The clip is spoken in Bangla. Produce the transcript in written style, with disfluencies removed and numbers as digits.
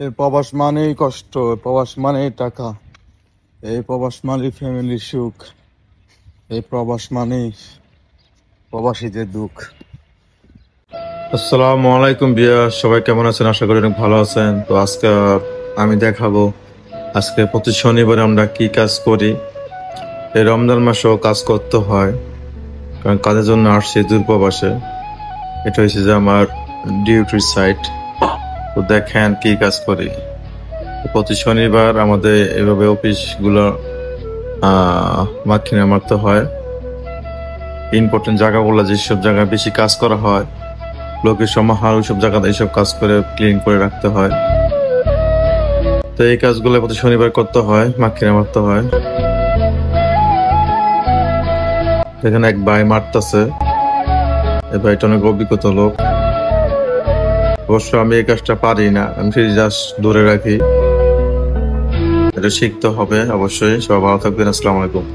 এই প্রবাস মানেই কষ্ট, প্রবাস মানেই টাকা, এই প্রবাস মানেই ফ্যামিলির সুখ, এই প্রবাস মানেই প্রবাসীদের দুঃখ। আসসালামু আলাইকুম ভিউয়ার্স, সবাই কেমন আছেন? আশা করি অনেক ভালো আছেন। তো আজকে আমি দেখাবো আজকে প্রতি শনিবারে আমরা কি কাজ করি। এই রমজান মাসেও কাজ করতে হয়, কারণ কাজের জন্য আসছি দূরপ্রবাসে। এটা হচ্ছে যে আমার ডিউটির সাইট। তো দেখেন কি কাজ করি। প্রতি শনিবার আমাদের এভাবে অফিসগুলো মার্কিনে মারতে হয়। ইম্পর্টেন্ট জায়গাগুলো যেসব জায়গায় বেশি কাজ করা হয়, লোকের সমাহার, ওইসব জায়গাতে এইসব কাজ করে ক্লিন করে রাখতে হয়। তো এই কাজগুলো প্রতি শনিবার করতে হয়, মার্কিনে মারতে হয়। এখানে এক ভাই মারতেছে, এই ভাইটা অনেক অভিজ্ঞতা লোক। অবশ্য আমি এই কাজটা পারি না, আমি শুধু জাস্ট দূরে রাখি। এটা শিখতে হবে অবশ্যই। সবাই ভালো থাকবেন। আসসালামু আলাইকুম।